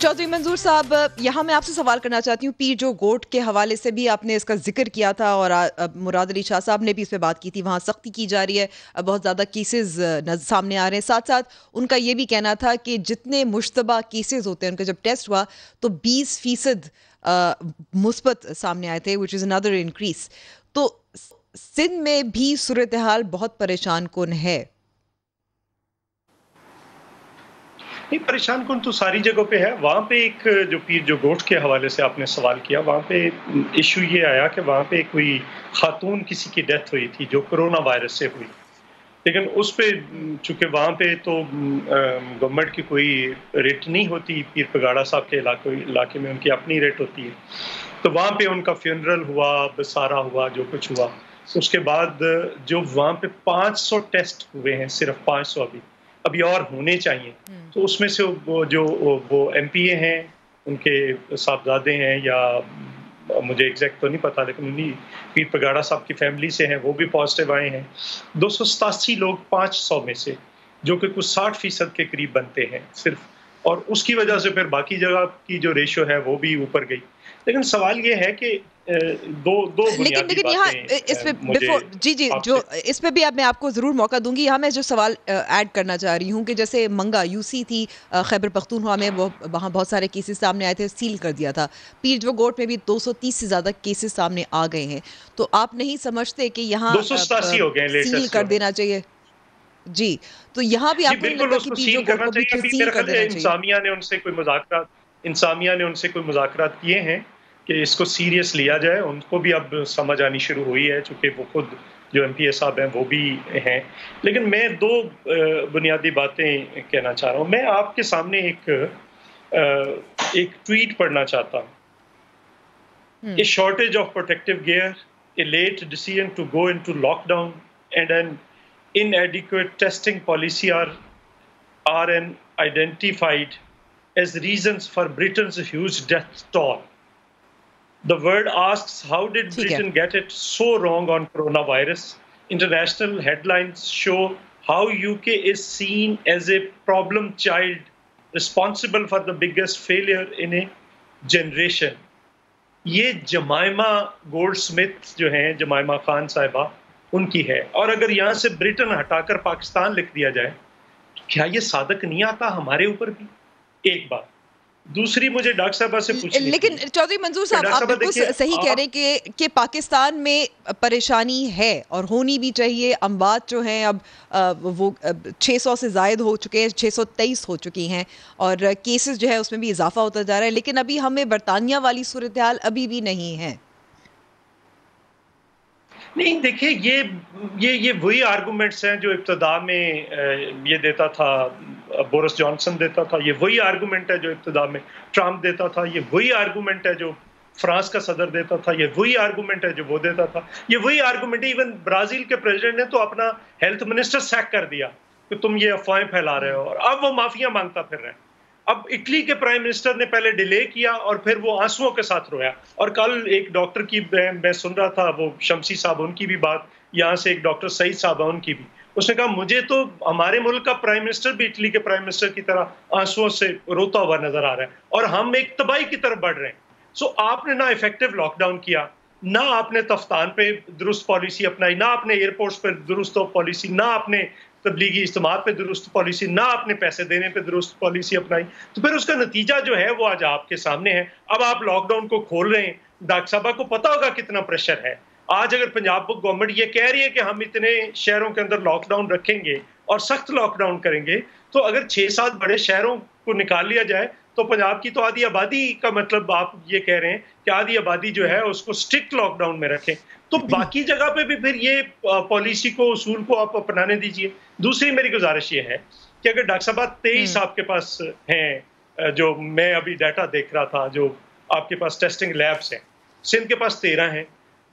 چودھری منظور صاحب، یہاں میں آپ سے سوال کرنا چاہتی ہوں، پیر جو گوٹ کے حوالے سے بھی آپ نے اس کا ذکر کیا تھا اور مراد علی شاہ صاحب نے بھی اس پہ بات کی تھی، وہاں سختی کی جا رہی ہے، بہت زیادہ کیسز سامنے آ رہے ہیں، ساتھ ساتھ ان کا یہ بھی کہنا تھا کہ جتنے مشتبہ کیسز ہوتے ہیں ان کا جب ٹیسٹ ہوا تو 20% مثبت سامنے آئے تھے، which is another increase. تو سندھ میں بھی صورتحال بہت پریشان کن ہے. نہیں، پریشان کن تو ساری جگہوں پہ ہے. وہاں پہ ایک جو پیر جو گوٹ کے حوالے سے آپ نے سوال کیا، وہاں پہ ایشو یہ آیا کہ وہاں پہ کوئی خاتون کسی کی ڈیتھ ہوئی تھی جو کرونا وائرس سے ہوئی، لیکن اس پہ چونکہ وہاں پہ تو گورنمنٹ کی کوئی ریٹ نہیں ہوتی، پیر پگاڑا صاحب کے علاقے میں ان کی اپنی ریٹ ہوتی ہے، تو وہاں پہ ان کا فیونرل ہوا، بسارا ہوا، جو کچھ ہوا. اس کے بعد جو وہاں پہ 500 ٹیسٹ ہوئے ہیں، صرف 500 ابھی اور ہونے چاہیے، تو اس میں سے وہ MPA ہیں، ان کے صاحبزادے ہیں، یا مجھے ایگزیکٹ تو نہیں پتا، لیکن انہیں پیر پگاڑا صاحب کی فیملی سے ہیں، وہ بھی پازیٹیو آئے ہیں. 287 لوگ 500 میں سے، جو کہ کچھ 60% کے قریب بنتے ہیں صرف، اور اس کی وجہ سے پھر باقی جگہ کی جو ریشو ہے وہ بھی اوپر گئی. لیکن سوال یہ ہے کہ دو بنیادی باتیں جی جو اس پہ بھی اب میں آپ کو ضرور موقع دوں گی. یہاں میں جو سوال ایڈ کرنا چاہ رہی ہوں کہ جیسے منگا UC تھی خیبر پختونخوا میں، وہاں بہت سارے کیسز سامنے آئے تھے، سیل کر دیا تھا. پیر جو گوٹ میں بھی 230 سے زیادہ کیسز سامنے آ گئے ہیں، تو آپ نہیں سمجھتے کہ یہاں سیل کر دینا چاہیے؟ جی تو یہاں بھی آپ کو بالکل اس کو سیل کرنا چاہیے. ابھی میرا خیال ہے انسامیہ نے ان سے کوئی مذاکرات کیے ہیں کہ اس کو سیریس لیا جائے. ان کو بھی اب سمجھ آنی شروع ہوئی ہے چونکہ وہ خود جو ایم پی اے صاحب ہیں وہ بھی ہیں. لیکن میں دو بنیادی باتیں کہنا چاہ رہا ہوں. میں آپ کے سامنے ایک ٹویٹ پڑھنا چاہتا ہوں. A shortage of protective gear, a late decision to go into lockdown, and an inadequate testing policy are identified as reasons for Britain's huge death toll. The world asks, how did Britain get it so wrong on coronavirus? International headlines show how UK is seen as a problem child responsible for the biggest failure in a generation. یہ جمائمہ گولڈ سمتھ جو ہیں، جمائمہ خان صاحبہ، ان کی ہے. اور اگر یہاں سے برٹن ہٹا کر پاکستان لکھ دیا جائے کیا یہ صادق نہیں آتا ہمارے اوپر بھی؟ ایک بات. دوسری مجھے ڈاکٹر صاحبہ سے پوچھنی، لیکن چودھری منظور صاحب آپ بالکل صحیح کہہ رہے ہیں کہ پاکستان میں پریشانی ہے اور ہونی بھی چاہیے. اموات جو ہیں اب وہ 600 سے زائد ہو چکے ہیں، 623 ہو چکی ہیں، اور کیسز جو ہے اس میں بھی اضافہ ہوتا جا رہا ہے. لیکن ابھی ہمیں برطانیہ والی صورتحال ابھی بھی نہیں ہے. نہیں دیکھیں، یہ وہی آرگومنٹس ہیں جو ابتدا میں یہ دیتا تھا بورس جانسن دیتا تھا، یہ وہی آرگومنٹ ہے جو ابتدا میں ٹرمپ دیتا تھا، یہ وہی آرگومنٹ ہے جو فرانس کا صدر دیتا تھا، یہ وہی آرگومنٹ ہے جو وہ دیتا تھا، یہ وہی آرگومنٹ ہے. ایون برازیل کے پریزیڈنٹ نے تو اپنا ہیلتھ منسٹر سیک کر دیا کہ تم یہ افواہیں پھیلا رہے ہو، اور اب وہ معافیاں مانگتا پھر رہے ہیں. اب اٹلی کے پرائم منسٹر نے پہلے ڈیلے کیا اور پھر وہ آنسوؤں کے ساتھ رویا. اور کل ایک ڈاکٹر کی میں سن رہا تھا، وہ شمسی صاحب، ان کی بھی بات، یہاں سے ایک ڈاکٹر سعید صاحب ہیں، ان کی بھی، اس نے کہا مجھے تو ہمارے ملک کا پرائم منسٹر بھی اٹلی کے پرائم منسٹر کی طرح آنسوؤں سے روتا ہوا نظر آ رہا ہے، اور ہم ایک تباہی کی طرف بڑھ رہے ہیں. سو آپ نے نہ افیکٹو لاک ڈاؤن کیا، نہ آپ نے تفتان پہ درست پالیسی اپنائی، نہ آپ نے ایئرپورٹس پہ درست پالیسی، نہ آپ نے تبلیغی اجتماعات پہ درست پالیسی، نہ آپ نے پیسے دینے پہ درست پالیسی اپنائی. تو پھر اس کا نتیجہ جو ہے وہ آج آپ کے سامنے ہے. اب آپ لاک ڈاؤن کو کھول رہے ہیں. ڈاکٹر صاحبہ کو پتا ہوگا کتنا پریشر ہے. آج اگر پنجاب گورنمنٹ یہ کہہ رہی ہے کہ ہم اتنے شہروں کے اندر لاک ڈاؤن رکھیں گے اور سخت لاک ڈاؤن کریں گے، تو اگر 6-7 بڑے شہروں کو نکال لیا جائے تو پنجاب کی تو آدھی آبادی کا مطلب آپ یہ کہہ رہے ہیں کہ آدھی آبادی جو ہے اس کو اسٹرکٹ لاک ڈاؤن میں رکھیں. تو باقی جگہ پہ بھی پھر یہ پالیسی کو، اصول کو آپ اپنانے دیجئے. دوسری میری گزارش یہ ہے کہ اگر ڈاکٹر صاحب 23 آپ کے پاس ہیں، جو میں ابھی ڈیٹا دیکھ رہا تھا، جو آپ کے پاس ٹیسٹنگ لیبس ہیں، سندھ کے پاس 13 ہیں،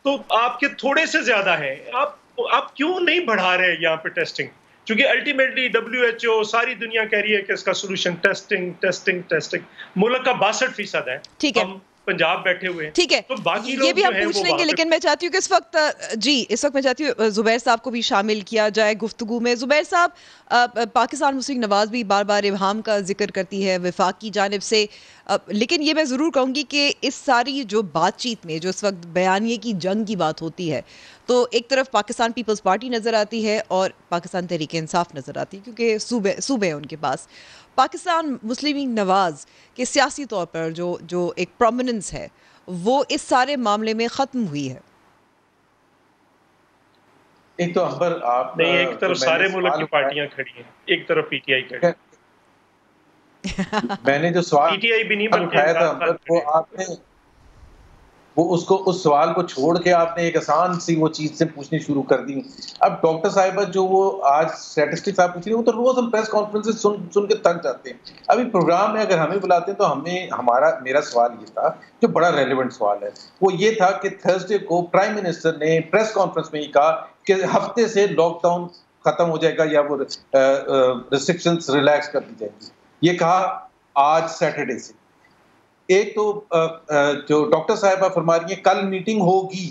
تو آپ کے تھوڑے سے زیادہ ہیں. آپ کیوں نہیں بڑھا رہے یہاں پہ ٹیسٹنگ؟ چونکہ الٹیمیٹلی WHO ساری دنیا کہہ رہی ہے کہ اس کا سولوشن ٹیسٹنگ. ملک کا 62% ہے. ٹھیک ہے، ہم پنجاب بیٹھے ہوئے ہیں. ٹھیک ہے، تو باقی یہ بھی ہم پوچھ لیں گے، لیکن میں چاہتی ہوں کہ اس وقت میں چاہتی ہوں زبیر صاحب کو بھی شامل کیا جائے گفتگو میں. زبیر صاحب، پاکستان مسلم نواز بھی بار بار ابہام کا ذکر کرتی ہے وفاق کی جانب سے، لیکن یہ میں ضرور کہوں گی کہ اس ساری جو بات چیت میں جو اس وقت بیانیے کی جنگ کی بات ہوتی ہے، تو ایک طرف پاکستان پیپلز پارٹی نظر آتی ہے اور پاکستان تحریک انصاف نظر آتی ہے، کیونکہ صوبے ہیں ان کے پاس. پاکستان مسلم نواز کے سیاسی طور پر جو ایک پرومیننس ہے وہ اس سارے معاملے میں ختم ہوئی ہے. ایک تو اکبر آپ نہیں، ایک طرف سارے ملک کی پارٹیاں کھڑی ہیں، ایک طرف پی ٹی آئی کھڑی ہے. میں نے جو سوال پی ٹی آئی بھی نہیں اٹھایا تھا وہ آپ نے اس سوال کو چھوڑ کے آپ نے ایک آسان سی وہ چیز سے پوچھنی شروع کر دی. اب ڈاکٹر صاحبہ جو وہ آج اسٹیٹسٹکس آپ پوچھ رہی ہیں، وہ تو روز ہم پریس کانفرنس سن کے تھک جاتے ہیں. ابھی پروگرام میں اگر ہمیں بلاتے ہیں تو میرا سوال یہ تھا جو بڑا ریلیونٹ سوال ہے، وہ یہ تھا کہ تھرسڈے کو پرائم منسٹر نے پریس کانفرنس میں یہ کہا کہ ہفتے سے لاک ڈاؤن ختم ہو جائے گا یا وہ ریسٹرکشنز ریلیکس کر دی جائیں گی. یہ کہا آج سیٹرڈے سے. ایک تو جو ڈاکٹر صاحبہ فرما رہی ہیں کل میٹنگ ہوگی،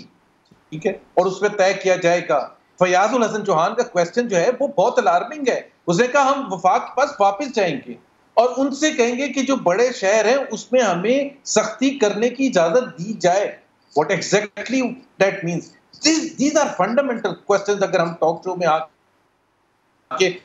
ٹھیک ہے، اور اس میں طے کیا جائے گا. فیاض الحسن چوہان کا کویسچن جو ہے وہ بہت الارمنگ ہے. اس نے کہا ہم وفاق کے پاس واپس جائیں گے اور ان سے کہیں گے کہ جو بڑے شہر ہیں اس میں ہمیں سختی کرنے کی اجازت دی جائے. What exactly that means, these are fundamental questions. اگر ہم ٹاک شو میں آ کے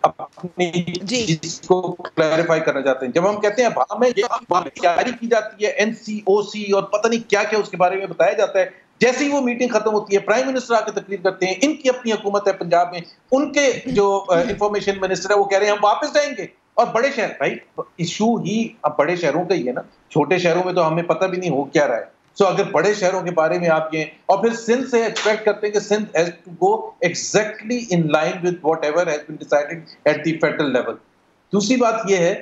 اپنی چیز کو کلیریفائی کرنا چاہتے ہیں، جب ہم کہتے ہیں وہاں میں تیاری کی جاتی ہے NCOC اور پتہ نہیں کیا کیا اس کے بارے میں بتایا جاتا ہے، جیسے ہی وہ میٹنگ ختم ہوتی ہے پرائم منسٹر آ کے تقریر کرتے ہیں, ان کی اپنی حکومت ہے پنجاب میں, ان کے جو انفارمیشن منسٹر ہے وہ کہہ رہے ہیں ہم واپس جائیں گے. اور بڑے شہر, بھائی ایشو ہی اب بڑے شہروں کا ہی ہے نا, چھوٹے شہروں میں تو ہمیں پتہ بھی نہیں ہو کیا رہا ہے. سو اگر بڑے شہروں کے بارے میں آپ یہ, اور پھر سندھ سے ایکسپیکٹ کرتے ہیں کہ Sindh has to go exactly in line with whatever has been decided at the federal level. دوسری بات یہ ہے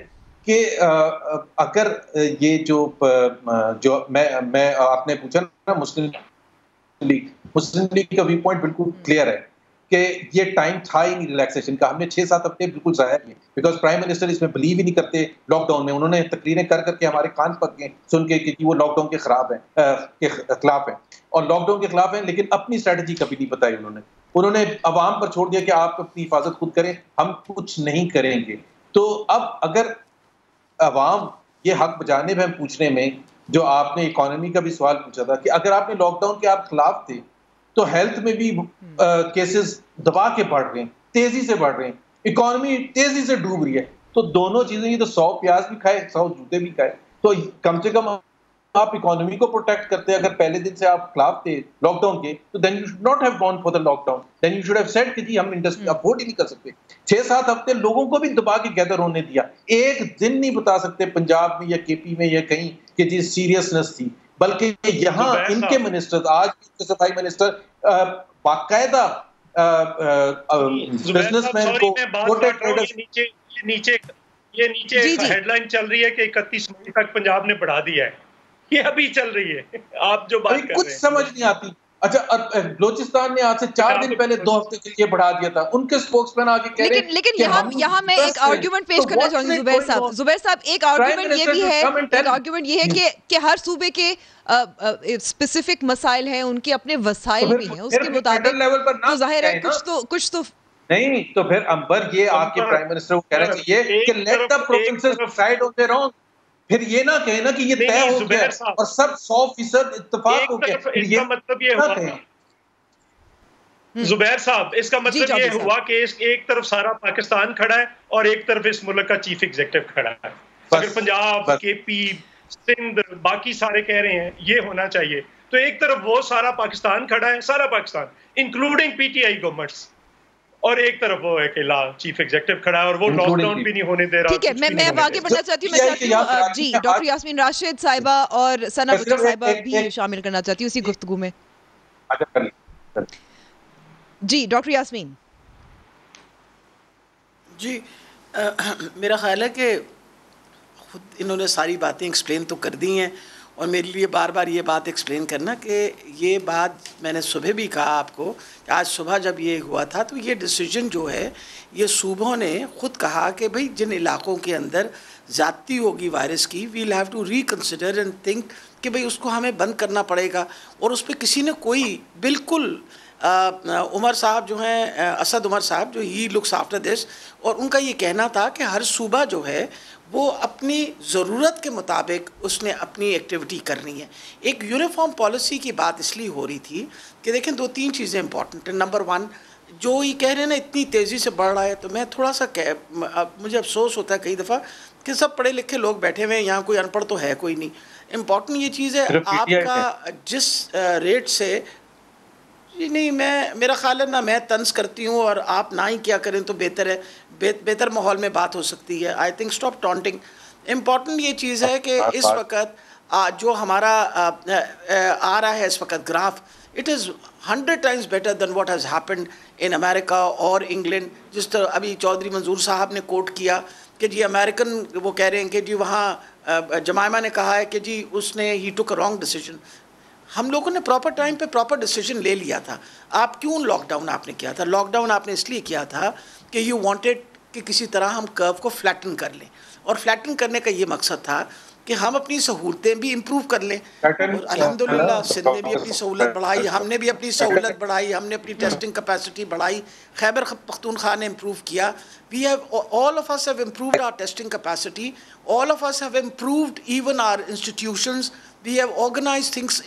کہ اگر یہ جو میں آپ نے پوچھا نا مسلم لیگ کا ویو پوائنٹ بالکل کلیئر ہے کہ یہ ٹائم تھا ہی نہیں ریلیکسیشن کا. ہم نے 6-7 ہفتے بالکل ضائع کیے بیکاز پرائم منسٹر اس میں بلیو ہی نہیں کرتے لاک ڈاؤن میں. انہوں نے تقریریں کر کے ہمارے کان پک گئے سن کے کہ وہ لاک ڈاؤن کے خلاف ہیں اور لاک ڈاؤن کے خلاف ہیں, لیکن اپنی اسٹریٹجی کبھی نہیں بتائی انہوں نے عوام پر چھوڑ دیا کہ آپ اپنی حفاظت خود کریں, ہم کچھ نہیں کریں گے. تو اب اگر عوام یہ حق بجانب ہے پوچھنے میں, جو آپ نے اکانومی کا بھی سوال پوچھا تھا کہ اگر آپ نے لاک ڈاؤن کے آپ خلاف تھے تو ہیلتھ میں بھی کیسز دبا کے بڑھ رہے ہیں, تیزی سے بڑھ رہے ہیں, اکانومی تیزی سے ڈوب رہی ہے. تو دونوں چیزیں, یہ تو 100 پیاز بھی کھائے 100 جوتے بھی کھائے. تو کم سے کم آپ اکانومی کو پروٹیکٹ کرتے ہیں. اگر پہلے دن سے آپ خلاف تھے لاک ڈاؤن کے تو then you should not have gone for the lockdown, then you should have said کہ جی ہم انڈسٹری افورڈ ہی نہیں کر سکتے. 6-7 ہفتے لوگوں کو بھی دبا کے گیدر ہونے دیا. ایک دن نہیں بتا سکتے پنجاب میں یا کے پی میں یا کہیں کہ جی سیریسنس تھی, بلکہ یہاں ان کے منسٹر, آج بھی صفائی منسٹر باقاعدہ بزنس مین کو نیچے ہیڈ لائن چل رہی ہے کہ 31 مئی تک پنجاب نے بڑھا دیا ہے. یہ ابھی چل رہی ہے, آپ جو بات کر رہے ہیں کچھ سمجھ نہیں آتی. اچھا بلوچستان نے آج سے 4 دن پہلے 2 ہفتے کے لیے بڑھا دیا تھا. ان کے اسپوکس مین آگے کہہ رہے ہیں لیکن یہاں میں ایک آرگیومنٹ پیش کرنا چاہوں گی زبیر صاحب. ایک آرگیومنٹ یہ بھی ہے کہ ہر صوبے کے اسپیسیفک مسائل ہیں, ان کے اپنے وسائل بھی ہیں, اس کے مطابق تو ظاہر ہے کچھ تو نہیں. تو پھر امبر یہ آپ کے پرائم منسٹر کو کہنا چاہیے کہ let the provinces decide on their own. پھر یہ نہ کہیں نا کہ یہ طے ہو گیا اور سب 100% اتفاق ہو گیا. اس کا مطلب یہ ہوا زبیر صاحب, اس کا مطلب یہ ہوا کہ ایک طرف سارا پاکستان کھڑا ہے اور ایک طرف اس ملک کا چیف ایگزیکٹو کھڑا ہے. اگر پنجاب, کے پی, سندھ, باقی سارے کہہ رہے ہیں یہ ہونا چاہیے, تو ایک طرف وہ سارا پاکستان کھڑا ہے, سارا Pakistan including P T I governments, اور ایک طرف وہ اکیلا چیف ایگزیکٹو کھڑا ہے اور وہ لاک ڈاؤن بھی نہیں ہونے دے رہا. ٹھیک ہے, میں آگے بڑھنا چاہتی ہوں. جی ڈاکٹر یاسمین راشد صاحبہ اور ثنا بچر صاحبہ بھی شامل کرنا چاہتی ہوں اسی گفتگو میں. جی ڈاکٹر یاسمین. جی میرا خیال ہے کہ خود انہوں نے ساری باتیں ایکسپلین تو کر دی ہیں, اور میرے لیے بار بار یہ بات ایکسپلین کرنا کہ یہ بات میں نے صبح بھی کہا آپ کو کہ آج صبح جب یہ ہوا تھا تو یہ ڈیسیجن جو ہے یہ صوبوں نے خود کہا کہ بھئی جن علاقوں کے اندر زیادتی ہوگی وائرس کی, we'll have to reconsider and think کہ بھئی اس کو ہمیں بند کرنا پڑے گا. اور اس پہ کسی نے کوئی بالکل عمر صاحب جو ہیں, اسد عمر صاحب جو ہی لکس آفٹر دس, اور ان کا یہ کہنا تھا کہ ہر صوبہ جو ہے وہ اپنی ضرورت کے مطابق اس نے اپنی ایکٹیویٹی کرنی ہے. ایک یونیفارم پالیسی کی بات اس لیے ہو رہی تھی کہ دیکھیں 2-3 چیزیں امپورٹنٹ ہیں. نمبر 1, جو یہ کہہ رہے ہیں نا اتنی تیزی سے بڑھ رہا ہے, تو میں تھوڑا سا مجھے افسوس ہوتا ہے کئی دفعہ کہ سب پڑھے لکھے لوگ بیٹھے ہوئے ہیں, یہاں کوئی ان پڑھ تو ہے کوئی نہیں. امپورٹنٹ یہ چیز ہے آپ کا جس ریٹ سے, جی نہیں میرا خیال ہے نہ میں طنز کرتی ہوں اور آپ نہ ہی کیا کریں تو بہتر ہے, بہتر ماحول میں بات ہو سکتی ہے. I think stop taunting. Important یہ چیز ہے کہ اس وقت جو ہمارا آ رہا ہے اس وقت graph, it is 100 times better than what has happened in America اور انگلینڈ. جس طرح ابھی چودھری منظور صاحب نے کوٹ کیا کہ جی امریکن وہ کہہ رہے ہیں کہ جی وہاں جمائمہ نے کہا ہے کہ جی اس نے ہی ٹک اے رانگ ڈیسیجن. ہم لوگوں نے پراپر ٹائم پہ پراپر ڈیسیجن لے لیا تھا. آپ کیوں لاک ڈاؤن آپ نے کیا تھا؟ لاک ڈاؤن آپ نے اس لیے کیا تھا کہ یو وانٹیڈ کہ کسی طرح ہم کرو کو فلیٹن کر لیں, اور فلیٹن کرنے کا یہ مقصد تھا کہ ہم اپنی سہولتیں بھی امپروو کر لیں. اور الحمدللہ سندھ نے بھی اپنی سہولت بڑھائی, ہم نے بھی اپنی سہولت بڑھائی, ہم نے اپنی ٹیسٹنگ کیپیسٹی بڑھائی. خیبر پختونخوا نے امپروو کیا. We have, all of us have improved our testing capacity. All of us have improved even our institutions we have organized things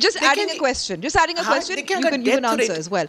Just adding a question, you can answer as well.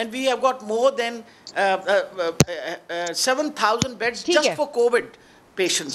and we have got more than 7,000 beds just for COVID patients,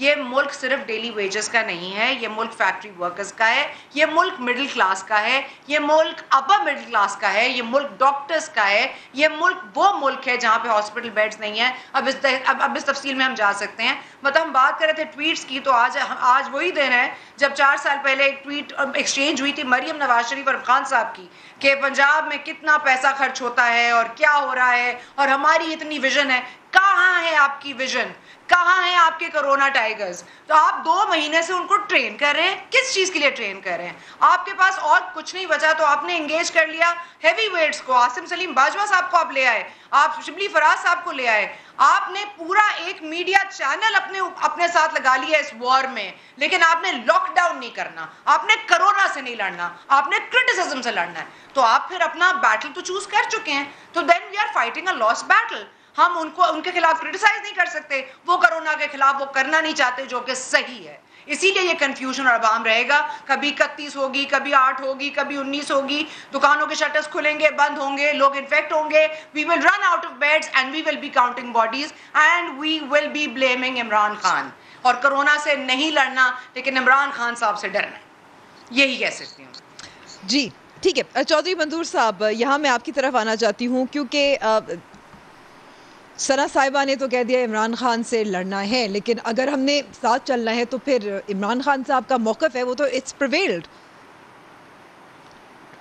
یہ ملک صرف ڈیلی ویجز کا نہیں ہے, یہ ملک فیکٹری ورکرز کا ہے, یہ ملک مڈل کلاس کا ہے, یہ ملک اپر مڈل کلاس کا ہے, یہ ملک ڈاکٹرز کا ہے, یہ ملک وہ ملک ہے جہاں پہ ہاسپٹل بیڈز نہیں ہیں. اب اس تفصیل میں ہم جا سکتے ہیں. مطلب ہم بات کر رہے تھے ٹویٹس کی, تو آج وہی دن ہے جب 4 سال پہلے ایک ٹویٹ ایکسچینج ہوئی تھی مریم نواز شریف اور خان صاحب کی کہ پنجاب میں کتنا پیسہ خرچ ہوتا ہے اور کیا ہو رہا ہے اور ہماری اتنی ویژن ہے. کہاں ہے آپ کی ویژن؟ کہاں ہیں آپ کے کرونا ٹائیگرز؟ تو آپ 2 مہینے سے ان کو ٹرین کر رہے ہیں. کس چیز کے لیے ٹرین کر رہے ہیں؟ آپ کے پاس اور کچھ نہیں بچا تو آپ نے انگیج کر لیا ہیوی ویٹس کو. عاصم سلیم باجوہ صاحب کو آپ لے آئے, آپ شبلی فراز صاحب کو لے آئے, آپ نے پورا ایک میڈیا چینل اپنے ساتھ لگا لیا اس وار میں. لیکن آپ نے لاک ڈاؤن نہیں کرنا, آپ نے کرونا سے نہیں لڑنا, آپ نے کرٹیسزم سے لڑنا ہے. تو آپ پھر اپنا بیٹل تو چوز کر چکے ہیں, تو then we are fighting a lost battle. ہم ان کے خلاف کرٹیسائز نہیں کر سکتے, وہ کرونا کے خلاف وہ کرنا نہیں چاہتے جو کہ صحیح ہے. اسی لیے یہ کنفیوژن اور عوام رہے گا. کبھی 31 ہوگی, کبھی 8 ہوگی, کبھی 19 ہوگی, دکانوں کے شٹرز کھلیں گے, بند ہوں گے, لوگ انفیکٹ ہوں گے, we will run out of beds and we will be counting bodies and we will be blaming Imran Khan. اور کرونا سے نہیں لڑنا لیکن عمران خان صاحب سے ڈرنا ہے, یہی کہہ سکتی ہوں. جی ٹھیک ہے. چودھری منظور صاحب, یہاں میں آپ کی طرف آنا چاہتی ہوں کیونکہ ثنا صاحبہ نے تو کہہ دیا عمران خان سے لڑنا ہے, لیکن اگر ہم نے ساتھ چلنا ہے تو پھر عمران خان صاحب کا موقف ہے وہ تو اٹس پریویلڈ.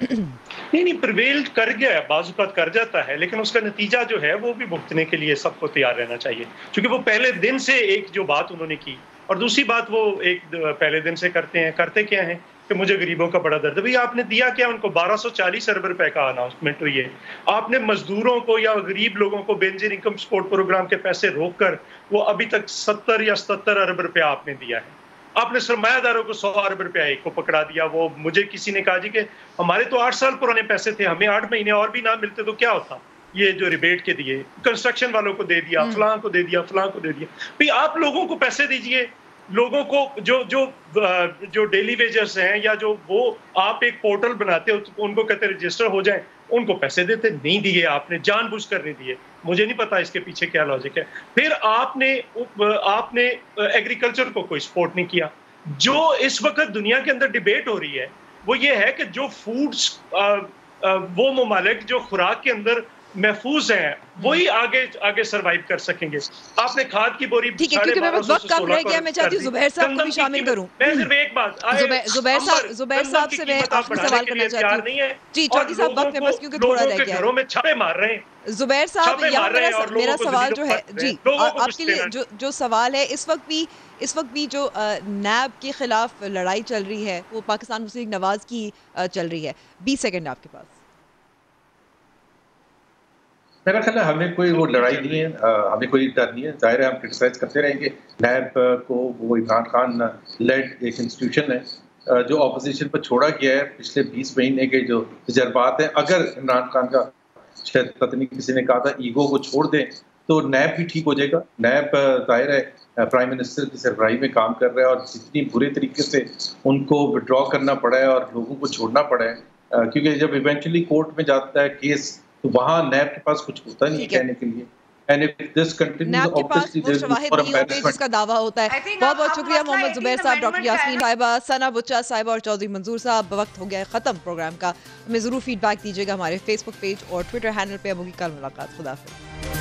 نہیں پریویلڈ کر گیا ہے, بعض اوقات کر جاتا ہے, لیکن اس کا نتیجہ جو ہے وہ بھی بھگتنے کے لیے سب کو تیار رہنا چاہیے. چونکہ وہ پہلے دن سے ایک جو بات انہوں نے کی, اور دوسری بات وہ ایک پہلے دن سے کرتے کیا ہیں کہ مجھے غریبوں کا بڑا درد ہے. بھئی آپ نے دیا کیا ان کو؟ 1240 ارب روپے کا اناؤنسمنٹ ہوئی ہے. آپ نے مزدوروں کو یا غریب لوگوں کو بینظیر انکم سپورٹ پروگرام کے پیسے روک کر وہ ابھی تک 70 یا 77 ارب روپے آپ نے دیا ہے. آپ نے سرمایہ داروں کو 100 ارب روپے ایک کو پکڑا دیا. وہ مجھے کسی نے کہا جی کہ ہمارے تو 8 سال پرانے پیسے تھے, ہمیں 8 مہینے اور بھی نہ ملتے تو کیا ہوتا. یہ جو ریبیٹ کے دیے, کنسٹرکشن والوں کو دے دیا, فلاں کو دے دیا, فلاں کو دے دیا. بھئی آپ لوگوں کو پیسے دیجئے, لوگوں کو جو ڈیلی ویجرز ہیں یا جو وہ آپ ایک پورٹل بناتے ہو ان کو کہتے رجسٹر ہو جائیں, ان کو پیسے دیتے نہیں دیے. آپ نے جان بوجھ کر نہیں دیے. مجھے نہیں پتا اس کے پیچھے کیا لاجک ہے. پھر آپ نے ایگریکلچر کو کوئی سپورٹ نہیں کیا. جو اس وقت دنیا کے اندر ڈیبیٹ ہو رہی ہے وہ یہ ہے کہ جو فوڈز وہ ممالک جو خوراک کے اندر محفوظ ہیں وہی آگے سروائیو کر سکیں گے. آپ نے کھاد کی بوری ٹھیک ہے, کیونکہ میرے وقت کم رہ گیا, میں چاہتی ہوں زبیر صاحب کو بھی شامل کروں. میں صرف ایک بات زبیر صاحب سے میں آخری سوال کرنا چاہتی ہوں. جی چودھری صاحب وقت میں بس کیونکہ تھوڑا رہ گیا ہے. گھروں میں چھاپے مار رہے ہیں زبیر صاحب, یہاں میرا سوال جو ہے جی آپ کے لیے جو سوال ہے, اس وقت بھی جو نیب کے خلاف لڑائی چل رہی ہے وہ پاکستان مسلم لیگ نواز کی چل رہی ہے. 20 سیکنڈ آپ کے پاس. میرا خیال ہے ہمیں کوئی وہ لڑائی نہیں ہے, ہمیں کوئی ڈر نہیں ہے. ظاہر ہے ہم کرٹیسائز کرتے رہیں گے. نیب کو وہ عمران خان لیڈ ایک انسٹیٹیوشن ہے جو اپوزیشن پر چھوڑا گیا ہے. پچھلے 20 مہینے کے جو تجربات ہیں, اگر عمران خان کا شاید پتہ نہیں کسی نے کہا تھا ایگو کو چھوڑ دیں تو نیب بھی ٹھیک ہو جائے گا. نیب ظاہر ہے پرائم منسٹر کی سربراہی میں کام کر رہا ہے, اور جتنی برے طریقے سے ان کو وڈرا کرنا پڑا ہے اور لوگوں کو چھوڑنا پڑا ہے, کیونکہ جب ایونچولی کورٹ میں جاتا ہے کیس تو وہاں نیب کے پاس کچھ ہوتا نہیں کہنے کے لیے. نیب کے پاس وہ شواہد نہیں ہوتے جس کا دعویٰ ہوتا ہے. بہت بہت شکریہ محمد زبیر صاحب, ڈاکٹر یاسمین صاحبہ, ثنا بچہ صاحبہ اور چودھری منظور صاحب. وقت ہو گیا ہے ختم پروگرام کا. ہمیں ضرور فیڈ بیک دیجیے گا ہمارے فیس بک پیج اور ٹویٹر ہینڈل پہ. اب ہوگی کل ملاقات. خدا حافظ.